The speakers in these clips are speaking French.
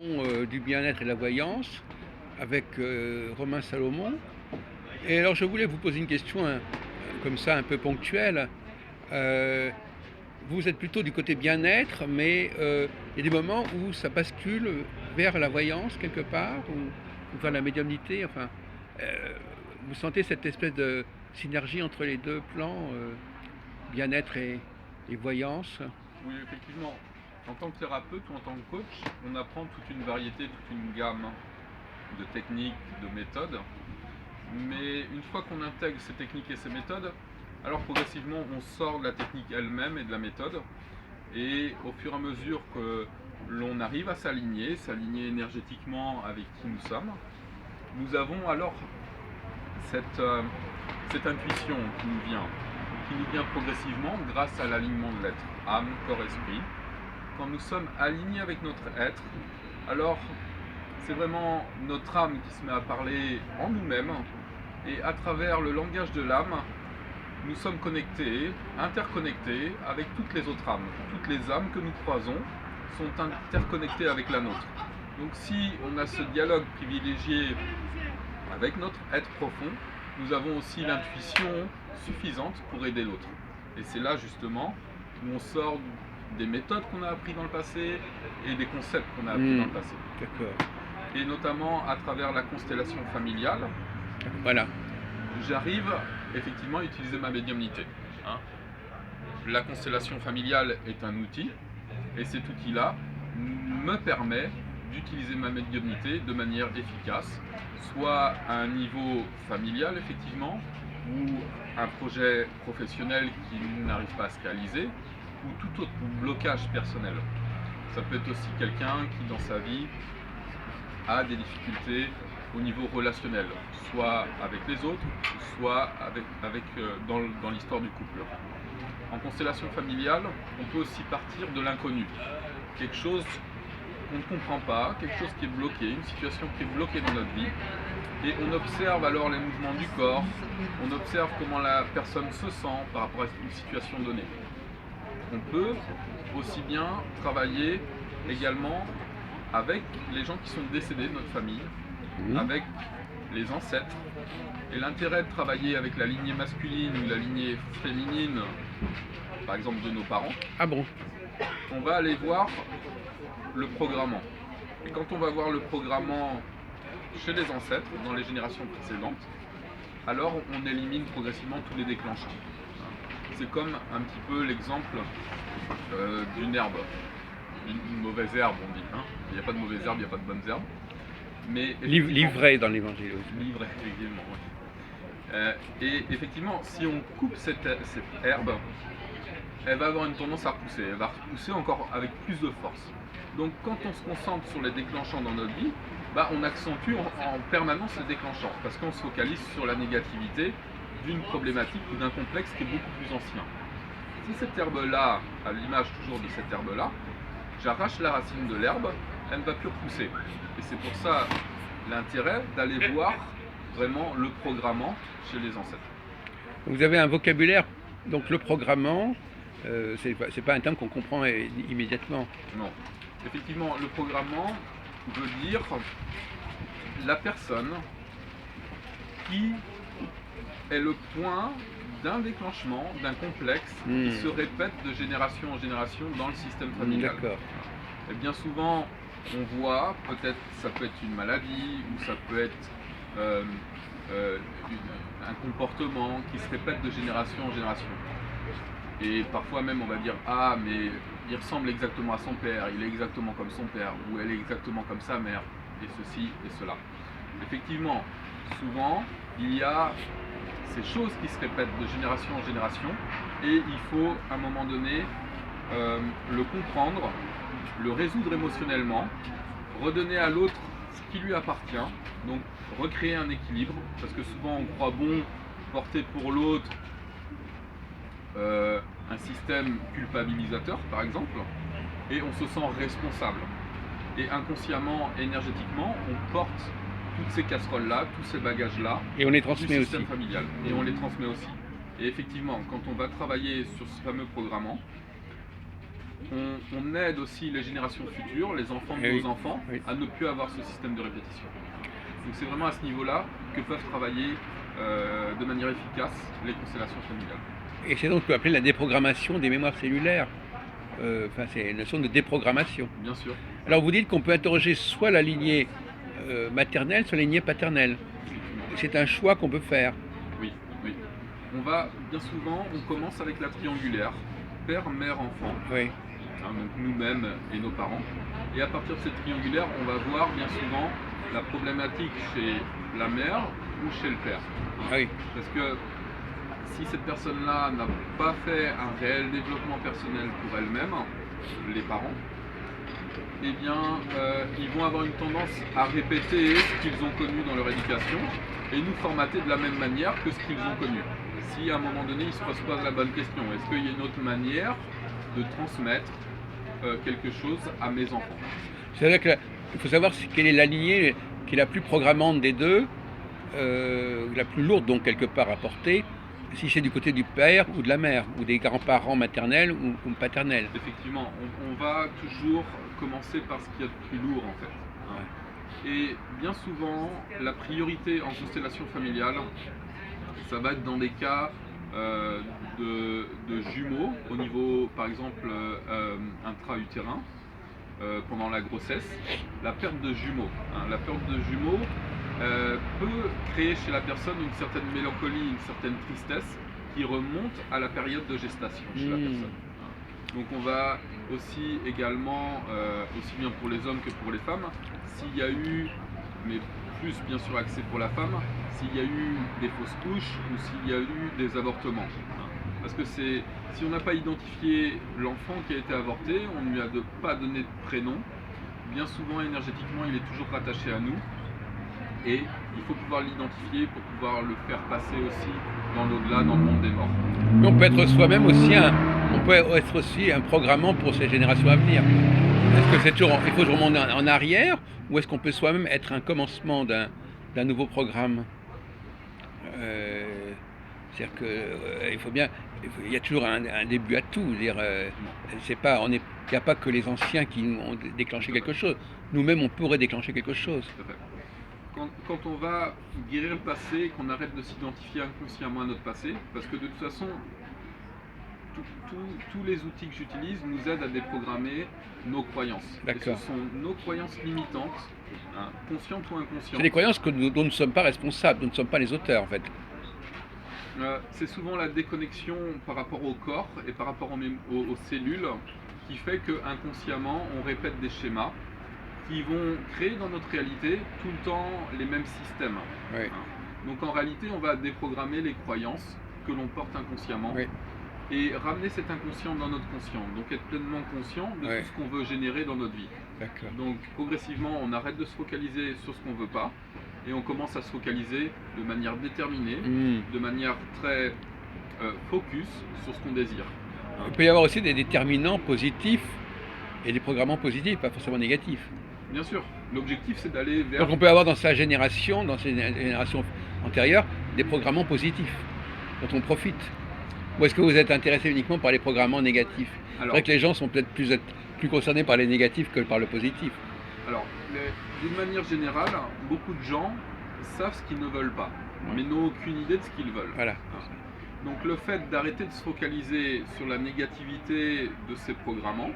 Du bien-être et de la voyance avec Romain Salomon. Et alors je voulais vous poser une question comme ça un peu ponctuelle. Euh, Vous êtes plutôt du côté bien-être, mais il y a des moments où ça bascule vers la voyance quelque part, ou vers la médiumnité. Enfin, euh, vous sentez cette espèce de synergie entre les deux plans, bien-être et voyance. Oui, effectivement, en tant que thérapeute ou en tant que coach, on apprend toute une variété, toute une gamme de techniques, de méthodes. Mais une fois qu'on intègre ces techniques et ces méthodes, alors progressivement on sort de la technique elle-même et de la méthode. Et au fur et à mesure que l'on arrive à s'aligner énergétiquement avec qui nous sommes, nous avons alors cette, euh, cette intuition qui nous vient progressivement grâce à l'alignement de l'être, âme, corps, esprit. Quand nous sommes alignés avec notre être, alors c'est vraiment notre âme qui se met à parler en nous-mêmes et à travers le langage de l'âme, nous sommes connectés, interconnectés avec toutes les autres âmes. Toutes les âmes que nous croisons sont interconnectées avec la nôtre. Donc si on a ce dialogue privilégié avec notre être profond, nous avons aussi l'intuition suffisante pour aider l'autre. Et c'est là justement où on sort des méthodes qu'on a apprises dans le passé et des concepts qu'on a appris dans le passé. D'accord. Et notamment à travers la constellation familiale, Voilà. j'arrive effectivement à utiliser ma médiumnité. Hein. La constellation familiale est un outil, et cet outil-là me permet d'utiliser ma médiumnité de manière efficace, soit à un niveau familial effectivement, ou un projet professionnel qui n'arrive pas à se réaliser, ou tout autre blocage personnel. Ça peut être aussi quelqu'un qui dans sa vie a des difficultés au niveau relationnel, soit avec les autres, soit dans l'histoire du couple. En constellation familiale, on peut aussi partir de l'inconnu, quelque chose qu'on ne comprend pas, quelque chose qui est bloqué, une situation qui est bloquée dans notre vie, et on observe alors les mouvements du corps, on observe comment la personne se sent par rapport à une situation donnée. On peut aussi bien travailler également avec les gens qui sont décédés de notre famille, avec les ancêtres. Et l'intérêt de travailler avec la lignée masculine ou la lignée féminine, par exemple de nos parents, Ah bon? on va aller voir le programmant. Et quand on va voir le programmant chez les ancêtres, dans les générations précédentes, alors on élimine progressivement tous les déclenchants. C'est comme un petit peu l'exemple d'une herbe, une mauvaise herbe on dit. Hein. Il n'y a pas de mauvaise herbe, il n'y a pas de bonnes herbes. Mais Livré dans l'évangile aussi. Livré, effectivement. Ouais. Et effectivement, si on coupe cette herbe, elle va avoir une tendance à repousser. Elle va repousser encore avec plus de force. Donc quand on se concentre sur les déclenchants dans notre vie, on accentue en permanence les déclenchants, parce qu'on se focalise sur la négativité d'une problématique ou d'un complexe qui est beaucoup plus ancien. Si cette herbe-là, à l'image toujours de cette herbe-là, j'arrache la racine de l'herbe, elle ne va plus repousser. Et c'est pour ça l'intérêt d'aller voir vraiment le programmant chez les ancêtres. Vous avez un vocabulaire, donc le programmant, c'est pas un terme qu'on comprend immédiatement. Non. Effectivement, le programmant veut dire la personne qui est le point d'un déclenchement, d'un complexe qui se répète de génération en génération dans le système familial. D'accord. Et bien souvent, on voit, peut-être ça peut être une maladie ou ça peut être un comportement qui se répète de génération en génération. Et parfois même on va dire ah mais il ressemble exactement à son père, il est exactement comme son père, ou elle est exactement comme sa mère, et ceci et cela. Effectivement, souvent il y a ces choses qui se répètent de génération en génération, et il faut à un moment donné le comprendre, le résoudre émotionnellement, redonner à l'autre ce qui lui appartient, donc recréer un équilibre, parce que souvent on croit bon porter pour l'autre un système culpabilisateur par exemple, et on se sent responsable. Et inconsciemment, énergétiquement, on porte toutes ces casseroles-là, tous ces bagages-là, et on les du transmet système aussi. familial. Et on les transmet aussi. Et effectivement, quand on va travailler sur ce fameux programmant, on aide aussi les générations futures, les enfants de Eh oui, nos enfants, oui. à ne plus avoir ce système de répétition. Donc c'est vraiment à ce niveau-là que peuvent travailler de manière efficace les constellations familiales. Et c'est donc ce qu'on peut appeler la déprogrammation des mémoires cellulaires. Enfin, c'est une notion de déprogrammation. Bien sûr. Alors vous dites qu'on peut interroger soit la lignée maternelle, soit la lignée paternelle. Effectivement. C'est un choix qu'on peut faire. Oui, oui. On va, bien souvent, on commence avec la triangulaire, père, mère, enfant, Oui, hein, donc nous-mêmes et nos parents. Et à partir de cette triangulaire, on va voir bien souvent la problématique chez la mère ou chez le père. oui. Parce que si cette personne-là n'a pas fait un réel développement personnel pour elle-même, les parents, eh bien, ils vont avoir une tendance à répéter ce qu'ils ont connu dans leur éducation et nous formater de la même manière que ce qu'ils ont connu. Si à un moment donné, ils ne se posent pas la bonne question, est-ce qu'il y a une autre manière de transmettre quelque chose à mes enfants? C'est-à-dire qu'il faut savoir quelle est la lignée qui est la plus programmante des deux, la plus lourde donc quelque part à porter, si c'est du côté du père ou de la mère, ou des grands-parents maternels ou paternels. Effectivement, on va toujours commencer par ce qu'il y a de plus lourd en fait. Hein. Et bien souvent, la priorité en constellation familiale, ça va être dans des cas de jumeaux au niveau, par exemple, intra-utérin, pendant la grossesse, la perte de jumeaux. Hein. La perte de jumeaux peut créer chez la personne une certaine mélancolie, une certaine tristesse qui remonte à la période de gestation chez la personne. Donc on va aussi également, aussi bien pour les hommes que pour les femmes, s'il y a eu, mais plus bien sûr axé pour la femme, s'il y a eu des fausses couches ou s'il y a eu des avortements. Parce que si on n'a pas identifié l'enfant qui a été avorté, on ne lui a pas donné de prénom, bien souvent énergétiquement il est toujours rattaché à nous. Et il faut pouvoir l'identifier pour pouvoir le faire passer aussi dans l'au-delà, dans le monde des morts. Mais on peut être soi-même aussi un programmant pour ces générations à venir. Est-ce que c'est toujours, il faut remonter en arrière, ou est-ce qu'on peut soi-même être un commencement d'un nouveau programme? C'est-à-dire que il faut bien, il y a toujours un début à tout. Dire, c'est pas, il n'y a pas que les anciens qui ont déclenché quelque chose. Nous-mêmes, on pourrait déclencher quelque chose. Tout à fait. Quand on va guérir le passé, qu'on arrête de s'identifier inconsciemment à notre passé, parce que de toute façon, tous les outils que j'utilise nous aident à déprogrammer nos croyances. Et ce sont nos croyances limitantes, hein, conscientes ou inconscientes. C'est des croyances dont nous ne sommes pas responsables, nous ne sommes pas les auteurs en fait. C'est souvent la déconnexion par rapport au corps et par rapport aux cellules qui fait que inconsciemment on répète des schémas qui vont créer dans notre réalité tout le temps les mêmes systèmes. Oui. Donc en réalité, on va déprogrammer les croyances que l'on porte inconsciemment et ramener cet inconscient dans notre conscient. Donc être pleinement conscient de tout ce qu'on veut générer dans notre vie. Donc progressivement, on arrête de se focaliser sur ce qu'on ne veut pas et on commence à se focaliser de manière déterminée, de manière très focus sur ce qu'on désire. Il peut y avoir aussi des déterminants positifs et des programmants positifs, pas forcément négatifs. Bien sûr, l'objectif c'est d'aller vers... Donc on peut avoir dans sa génération, dans ses générations antérieures, des programmants positifs dont on profite. Ou est-ce que vous êtes intéressé uniquement par les programmants négatifs? C'est vrai que les gens sont peut-être plus concernés par les négatifs que par le positif. Alors, d'une manière générale, beaucoup de gens savent ce qu'ils ne veulent pas, mais n'ont aucune idée de ce qu'ils veulent. Voilà. Donc le fait d'arrêter de se focaliser sur la négativité de ces programmants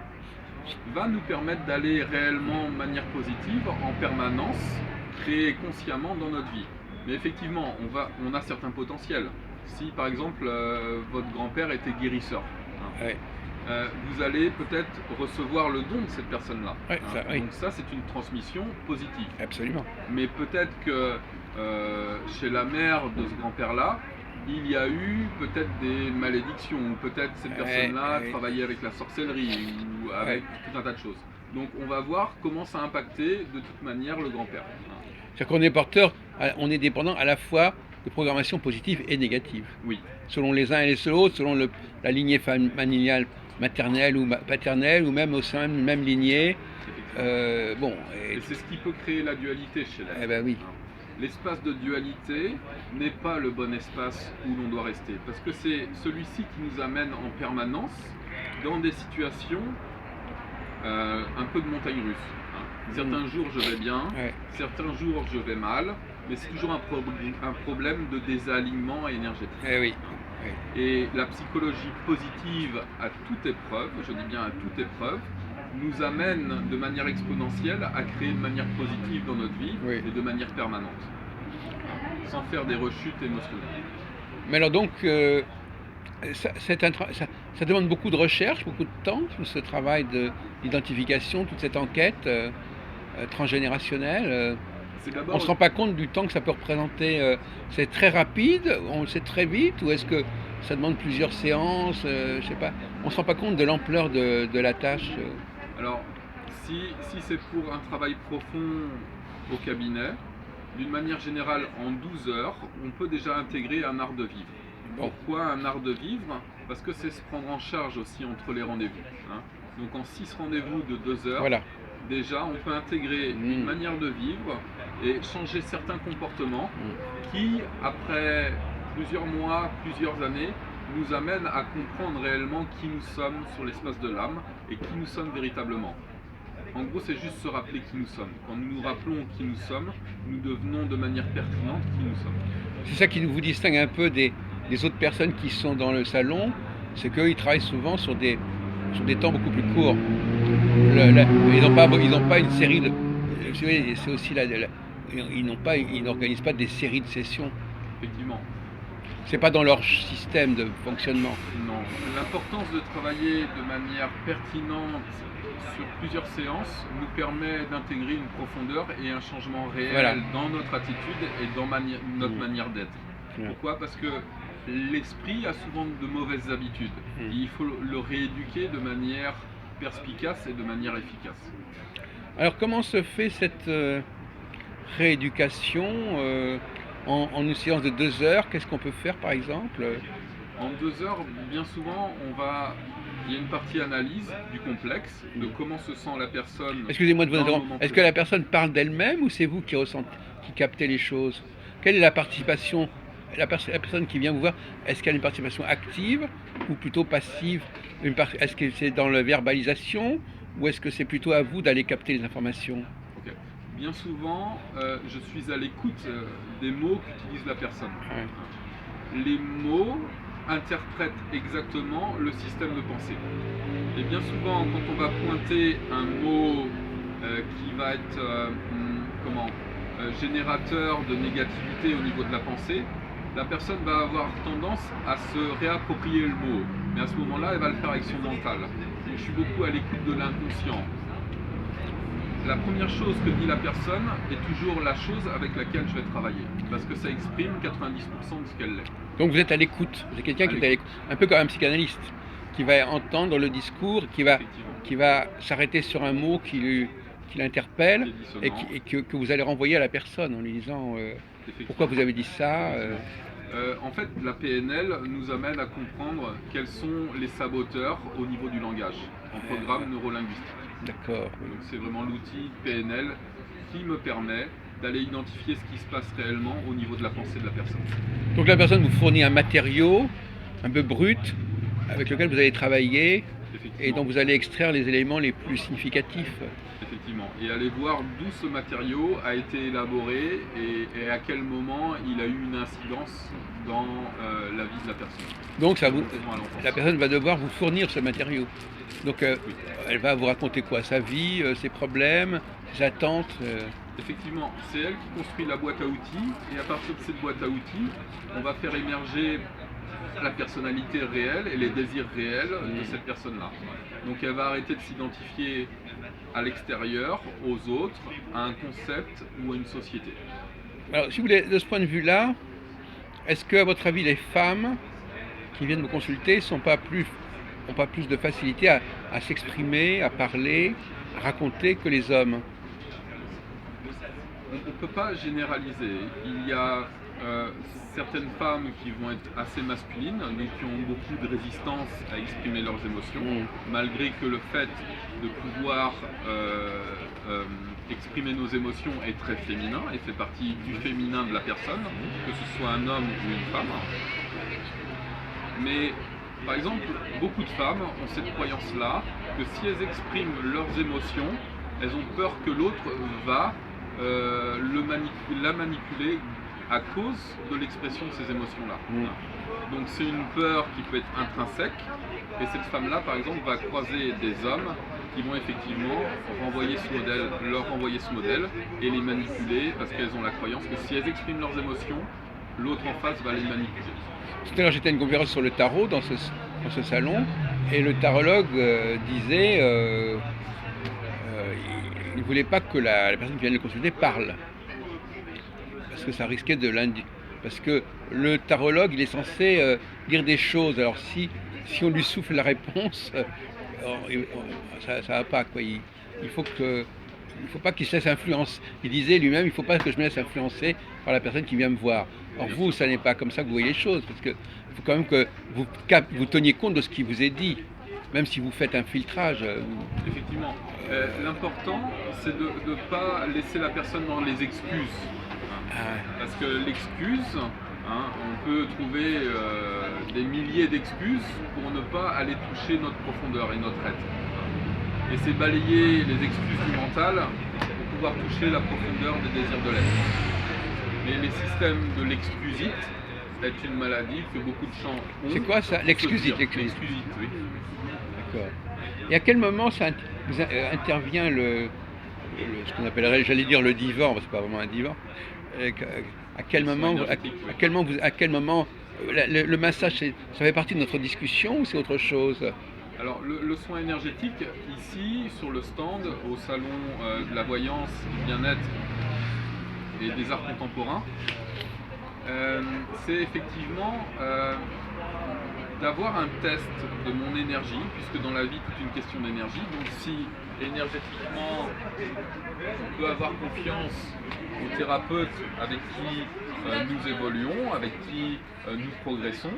va nous permettre d'aller réellement de manière positive, en permanence, créer consciemment dans notre vie. Mais effectivement, on a certains potentiels. Si par exemple votre grand-père était guérisseur, vous allez peut-être recevoir le don de cette personne-là. Donc ça, c'est une transmission positive. Absolument. Mais peut-être que chez la mère de ce grand-père-là, il y a eu peut-être des malédictions, ou peut-être cette personne-là travaillait avec la sorcellerie, ou avec tout un tas de choses. Donc on va voir comment ça a impacté de toute manière le grand-père. C'est-à-dire qu'on est porteur, on est dépendant à la fois de programmation positive et négative. Oui. Selon les uns et les autres, selon la lignée familiale maternelle ou paternelle, ou même au sein d'une même lignée. Et c'est ce qui peut créer la dualité chez l'être. Eh ben oui. L'espace de dualité n'est pas le bon espace où l'on doit rester, parce que c'est celui-ci qui nous amène en permanence dans des situations un peu de montagne russe. Hein. Certains jours je vais bien, Ouais. certains jours je vais mal, mais c'est toujours un problème de désalignement énergétique. Eh oui. Oui. Et la psychologie positive à toute épreuve, je dis bien à toute épreuve, nous amène de manière exponentielle à créer de manière positive dans notre vie Oui. et de manière permanente, sans faire des rechutes émotionnelles. Mais alors donc, ça demande beaucoup de recherche, beaucoup de temps, tout ce travail d'identification, toute cette enquête transgénérationnelle. C'est On ne d'abord se rend pas compte du temps que ça peut représenter. C'est très rapide, on le sait très vite, ou est-ce que ça demande plusieurs séances, je sais pas. On ne se rend pas compte de l'ampleur de la tâche. Alors, si c'est pour un travail profond au cabinet, d'une manière générale, en 12 heures, on peut déjà intégrer un art de vivre. Bon. Pourquoi un art de vivre? Parce que c'est se prendre en charge aussi entre les rendez-vous. Hein. Donc en 6 rendez-vous de 2 heures, Voilà. déjà on peut intégrer une manière de vivre et changer certains comportements qui, après plusieurs mois, plusieurs années, nous amènent à comprendre réellement qui nous sommes sur l'espace de l'âme et qui nous sommes véritablement. En gros, c'est juste se rappeler qui nous sommes. Quand nous nous rappelons qui nous sommes, nous devenons de manière pertinente qui nous sommes. C'est ça qui vous distingue un peu des autres personnes qui sont dans le salon, c'est qu'ils travaillent souvent sur des temps beaucoup plus courts. Ils n'ont pas une série de. Vous savez, c'est aussi ils n'organisent pas des séries de sessions. Effectivement. C'est pas dans leur système de fonctionnement. Non. L'importance de travailler de manière pertinente sur plusieurs séances nous permet d'intégrer une profondeur et un changement réel Voilà. dans notre attitude et dans notre manière d'être. Ouais. Pourquoi? Parce que l'esprit a souvent de mauvaises habitudes. Et il faut le rééduquer de manière perspicace et de manière efficace. Alors comment se fait cette rééducation en une séance de 2 heures? Qu'est-ce qu'on peut faire par exemple? En 2 heures, bien souvent, il y a une partie analyse du complexe, de comment se sent la personne. Excusez-moi de vous dans le interrompre. moment Est-ce que présent. la personne parle d'elle-même ou c'est vous qui captez les choses? Quelle est la participation? La personne qui vient vous voir, est-ce qu'elle a une participation active ou plutôt passive? Est-ce que c'est dans la verbalisation ou est-ce que c'est plutôt à vous d'aller capter les informations? Ok. Bien souvent, je suis à l'écoute des mots qu'utilise la personne. Ouais. Les mots interprètent exactement le système de pensée. Et bien souvent, quand on va pointer un mot qui va être générateur de négativité au niveau de la pensée, la personne va avoir tendance à se réapproprier le mot. Mais à ce moment-là, elle va le faire avec son mental. Donc je suis beaucoup à l'écoute de l'inconscient. La première chose que dit la personne est toujours la chose avec laquelle je vais travailler. Parce que ça exprime 90% de ce qu'elle est. Donc vous êtes à l'écoute. Vous êtes quelqu'un qui est à l'écoute. Un peu comme un psychanalyste qui va entendre le discours, qui va s'arrêter sur un mot qui l'interpelle et que vous allez renvoyer à la personne en lui disant pourquoi vous avez dit ça. En fait, la PNL nous amène à comprendre quels sont les saboteurs au niveau du langage, en programme neurolinguistique. D'accord. Donc c'est vraiment l'outil PNL qui me permet d'aller identifier ce qui se passe réellement au niveau de la pensée de la personne. Donc la personne vous fournit un matériau un peu brut avec lequel vous allez travailler et dont vous allez extraire les éléments les plus significatifs. Effectivement, et aller voir d'où ce matériau a été élaboré et à quel moment il a eu une incidence dans la vie de la personne. Donc la personne va devoir vous fournir ce matériau. Donc elle va vous raconter quoi? Sa vie, ses problèmes, ses attentes. Effectivement, c'est elle qui construit la boîte à outils et à partir de cette boîte à outils, on va faire émerger la personnalité réelle et les désirs réels de cette personne-là. Donc elle va arrêter de s'identifier à l'extérieur, aux autres, à un concept ou à une société. Alors si vous voulez, de ce point de vue-là, est-ce que à votre avis les femmes qui viennent vous consulter n'ont pas plus de facilité à s'exprimer, à parler, à raconter que les hommes? On ne peut pas généraliser. Il y a certaines femmes qui vont être assez masculines, donc qui ont beaucoup de résistance à exprimer leurs émotions, malgré que le fait de pouvoir exprimer nos émotions est très féminin et fait partie du féminin de la personne, que ce soit un homme ou une femme. Mais par exemple, beaucoup de femmes ont cette croyance-là que si elles expriment leurs émotions, elles ont peur que l'autre va la manipuler à cause de l'expression de ces émotions-là. Donc c'est une peur qui peut être intrinsèque, et cette femme-là, par exemple, va croiser des hommes qui vont effectivement leur renvoyer ce modèle et les manipuler parce qu'elles ont la croyance que si elles expriment leurs émotions, l'autre en face va les manipuler. Tout à l'heure, j'étais à une conférence sur le tarot dans ce salon, et le tarologue disait il ne voulait pas que la personne qui vient le consulter parle, parce que ça risquait de l'indiquer. Parce que le tarologue, il est censé dire des choses. Alors si on lui souffle la réponse, ça va pas, quoi. Il faut pas qu'il se laisse influencer. Il disait lui-même, il faut pas que je me laisse influencer par la personne qui vient me voir. Or vous, ça n'est pas comme ça que vous voyez les choses, parce que il faut quand même que vous teniez compte de ce qui vous est dit, même si vous faites un filtrage. Effectivement. L'important, c'est de ne pas laisser la personne dans les excuses. Parce que l'excuse, on peut trouver des milliers d'excuses pour ne pas aller toucher notre profondeur et notre être. Et c'est balayer les excuses du mental pour pouvoir toucher la profondeur des désirs de l'être. Mais les systèmes de l'excusite est une maladie que beaucoup de gens ont. C'est quoi ça, l'excusite? L'excusite, oui. D'accord. Et à quel moment intervient ce qu'on appellerait, j'allais dire le divan, parce que c'est pas vraiment un divan. À quel moment le massage, ça fait partie de notre discussion ou c'est autre chose? Alors le soin énergétique, ici sur le stand, au salon de la voyance, du bien-être et des arts contemporains, c'est effectivement d'avoir un test de mon énergie, puisque dans la vie c'est une question d'énergie. Donc si énergétiquement on peut avoir confiance aux thérapeutes avec qui nous évoluons, avec qui nous progressons,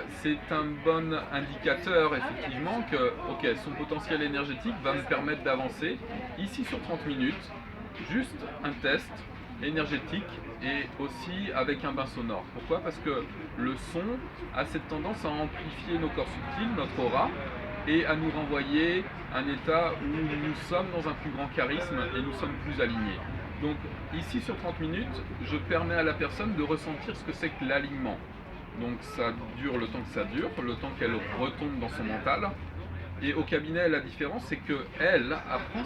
c'est un bon indicateur effectivement que son potentiel énergétique va me permettre d'avancer. Ici sur 30 minutes, juste un test énergétique et aussi avec un bain sonore. Pourquoi? Parce que le son a cette tendance à amplifier nos corps subtils, notre aura, et à nous renvoyer un état où nous sommes dans un plus grand charisme et nous sommes plus alignés. Donc ici sur 30 minutes, je permets à la personne de ressentir ce que c'est que l'alignement. Donc ça dure le temps que ça dure, le temps qu'elle retombe dans son mental. Et au cabinet, la différence, c'est qu'elle apprend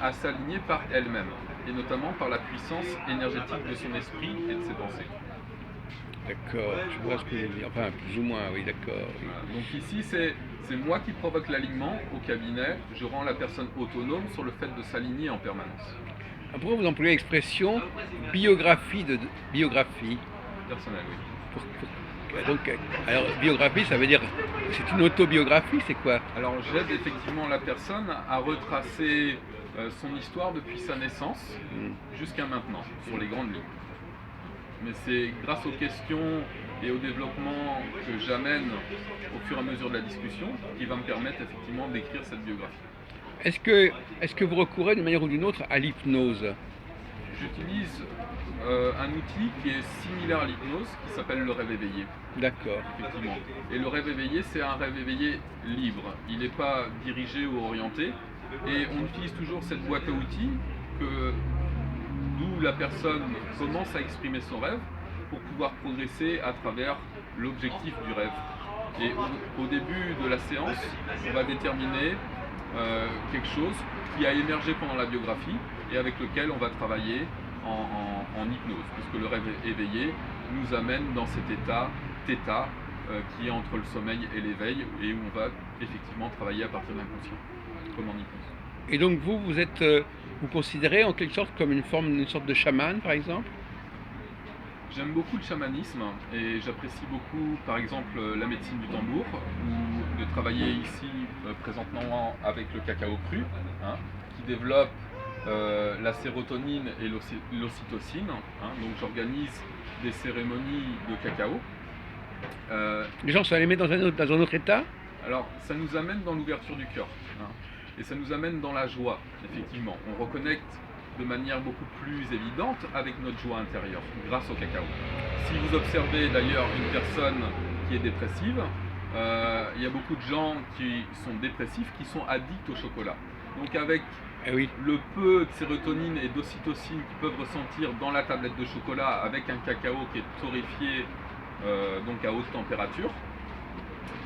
à s'aligner par elle-même, et notamment par la puissance énergétique de son esprit et de ses pensées. D'accord, je vois ce que vous voulez dire. Enfin, plus ou moins, oui, d'accord. Oui. Donc ici, c'est moi qui provoque l'alignement. Au cabinet, je rends la personne autonome sur le fait de s'aligner en permanence. Pourquoi vous employez l'expression biographie personnelle, oui. Donc, alors, biographie, ça veut dire, c'est une autobiographie, c'est quoi? Alors j'aide effectivement la personne à retracer son histoire depuis sa naissance jusqu'à maintenant, sur les grandes lignes. Mais c'est grâce aux questions et au développement que j'amène au fur et à mesure de la discussion qui va me permettre effectivement d'écrire cette biographie. Est-ce que vous recourez d'une manière ou d'une autre à l'hypnose? J'utilise un outil qui est similaire à l'hypnose, qui s'appelle le rêve éveillé. D'accord. Effectivement. Et le rêve éveillé, c'est un rêve éveillé libre. Il n'est pas dirigé ou orienté. Et on utilise toujours cette boîte à outils d'où la personne commence à exprimer son rêve pour pouvoir progresser à travers l'objectif du rêve. Et au début de la séance, on va déterminer quelque chose qui a émergé pendant la biographie et avec lequel on va travailler en hypnose, puisque le rêve éveillé nous amène dans cet état θ qui est entre le sommeil et l'éveil et où on va effectivement travailler à partir de l'inconscient, comme en hypnose. Et donc vous considérez en quelque sorte comme une sorte de chaman, par exemple? J'aime beaucoup le chamanisme et j'apprécie beaucoup par exemple la médecine du tambour ou de travailler ici présentement avec le cacao cru qui développe la sérotonine et l'ocytocine. Donc j'organise des cérémonies de cacao. Les gens sont allés mettre dans un autre état? Alors ça nous amène dans l'ouverture du cœur et ça nous amène dans la joie, effectivement. On reconnecte de manière beaucoup plus évidente avec notre joie intérieure grâce au cacao. Si vous observez d'ailleurs une personne qui est dépressive, il y a beaucoup de gens qui sont dépressifs, qui sont addicts au chocolat. Donc avec Eh oui. le peu de sérotonine et d'ocytocine qu'ils peuvent ressentir dans la tablette de chocolat avec un cacao qui est torréfié donc à haute température,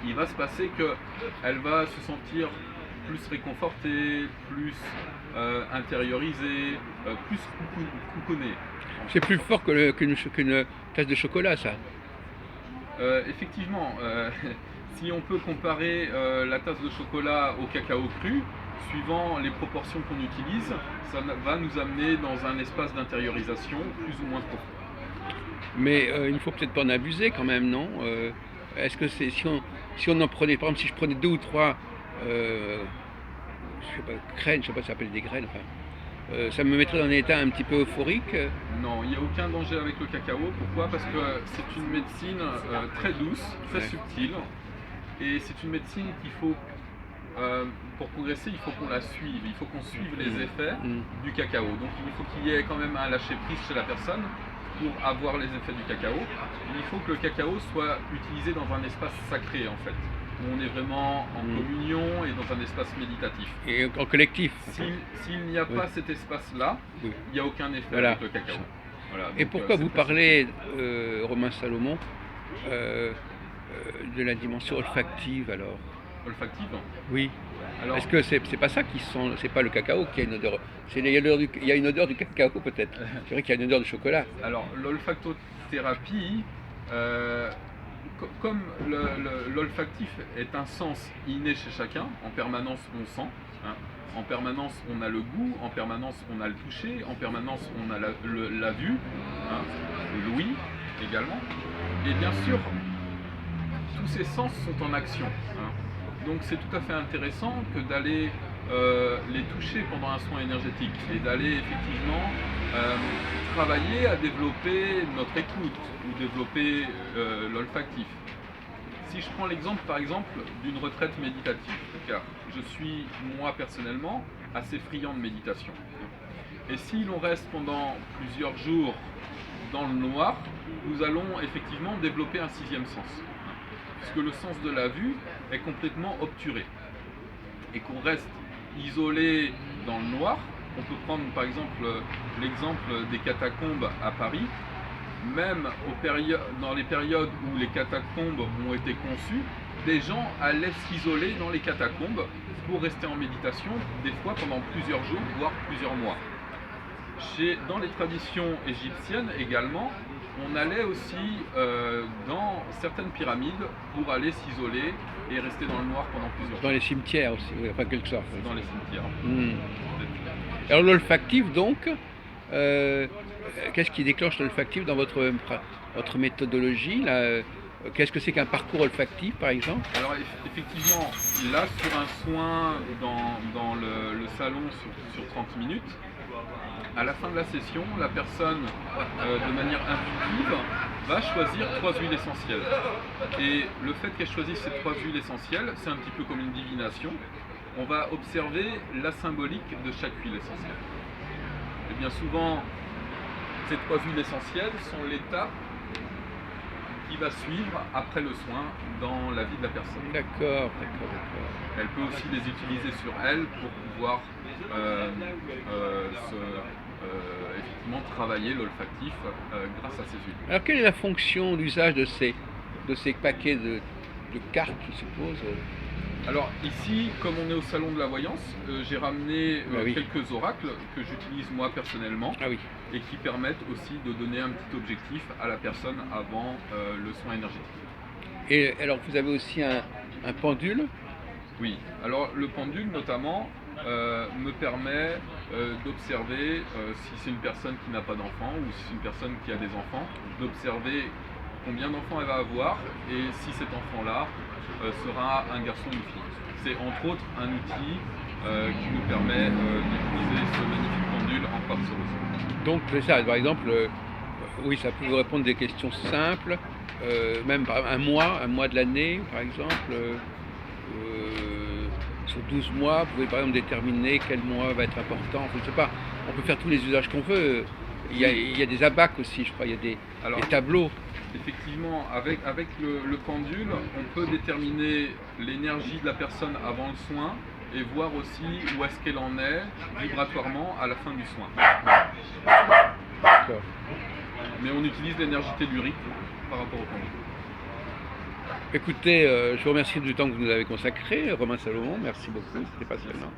il va se passer qu'elle va se sentir plus réconfortée, plus intériorisée, plus coucounée. C'est plus fort qu'une tasse de chocolat, ça. Effectivement, si on peut comparer la tasse de chocolat au cacao cru, suivant les proportions qu'on utilise, ça va nous amener dans un espace d'intériorisation plus ou moins profond. Mais il ne faut peut-être pas en abuser quand même, non? Est-ce que c'est si on en prenait, par exemple, si je prenais 2 ou 3 je sais pas, graines, je sais pas si ça s'appelle des graines, enfin, ça me mettrait dans un état un petit peu euphorique. Non, il n'y a aucun danger avec le cacao. Pourquoi? Parce que c'est une médecine très douce, très Ouais. subtile. Et c'est une médecine qu'il faut, pour progresser, il faut qu'on la suive. Il faut qu'on suive les effets Mm. du cacao. Donc il faut qu'il y ait quand même un lâcher-prise chez la personne pour avoir les effets du cacao. Il faut que le cacao soit utilisé dans un espace sacré en fait, où on est vraiment en communion et dans un espace méditatif. Et en collectif. S'il n'y a Oui. pas cet espace-là, Oui. il n'y a aucun effet Voilà. avec le cacao. Voilà, Et donc, pourquoi c'est vous très parlez, Romain Salomon, euh, de la dimension olfactive alors? simple. Olfactive. Oui. Alors, Est-ce que c'est pas ça qui sent, c'est pas le cacao qui a une odeur, il y a une odeur du cacao peut-être. C'est vrai qu'il y a une odeur de chocolat. alors l'olfactothérapie, comme l'olfactif est un sens inné chez chacun, en permanence on sent, hein, en permanence on a le goût, en permanence on a le toucher, en permanence on a la vue, hein, l'ouïe également, et bien sûr tous ces sens sont en action, hein. Donc c'est tout à fait intéressant que d'aller les toucher pendant un soin énergétique et d'aller effectivement travailler à développer notre écoute ou développer l'olfactif. Si je prends l'exemple par exemple d'une retraite méditative, car je suis moi personnellement assez friand de méditation. Et si l'on reste pendant plusieurs jours dans le noir, nous allons effectivement développer un sixième sens. Puisque le sens de la vue est complètement obturé. Et qu'on reste isolé dans le noir, on peut prendre par exemple l'exemple des catacombes à Paris. Même dans les périodes où les catacombes ont été conçues, des gens allaient s'isoler dans les catacombes pour rester en méditation, des fois pendant plusieurs jours, voire plusieurs mois. Dans les traditions égyptiennes également, on allait aussi dans certaines pyramides pour aller s'isoler et rester dans le noir pendant plusieurs Dans jours. les cimetières aussi, oui, enfin quelque sorte. Dans les cimetières. Hmm. Alors l'olfactif donc, qu'est-ce qui déclenche l'olfactif dans votre méthodologie là? Qu'est-ce que c'est qu'un parcours olfactif par exemple? Alors effectivement, là sur un soin dans le salon sur 30 minutes, à la fin de la session, la personne, de manière intuitive, va choisir 3 huiles essentielles. Et le fait qu'elle choisisse ces 3 huiles essentielles, c'est un petit peu comme une divination. On va observer la symbolique de chaque huile essentielle. Et bien souvent, ces 3 huiles essentielles sont l'étape qui va suivre après le soin dans la vie de la personne. D'accord. Elle peut aussi les utiliser sur elle pour pouvoir effectivement travailler l'olfactif grâce à ces huiles. Alors quelle est la fonction, l'usage de ces paquets de cartes, je suppose? Alors ici, comme on est au salon de la voyance, j'ai ramené Ah oui. quelques oracles que j'utilise moi personnellement Ah oui. et qui permettent aussi de donner un petit objectif à la personne avant le soin énergétique. Et alors vous avez aussi un pendule? Oui, alors le pendule notamment me permet d'observer si c'est une personne qui n'a pas d'enfant ou si c'est une personne qui a des enfants, d'observer combien d'enfants elle va avoir et si cet enfant-là sera un garçon ou une fille. C'est entre autres un outil qui nous permet d'utiliser ce magnifique pendule en quartz rose. Donc c'est ça, par exemple, oui, ça peut vous répondre des questions simples, même par un mois de l'année, par exemple. Sur 12 mois, vous pouvez par exemple déterminer quel mois va être important. Je ne sais pas, on peut faire tous les usages qu'on veut. Il y a des abacs aussi, je crois, il y a des tableaux. Effectivement, avec le pendule, on peut déterminer l'énergie de la personne avant le soin et voir aussi où est-ce qu'elle en est vibratoirement à la fin du soin. D'accord. Mais on utilise l'énergie tellurique par rapport au pendule. Écoutez, je vous remercie du temps que vous nous avez consacré, Romain Salomon, merci beaucoup, c'était passionnant.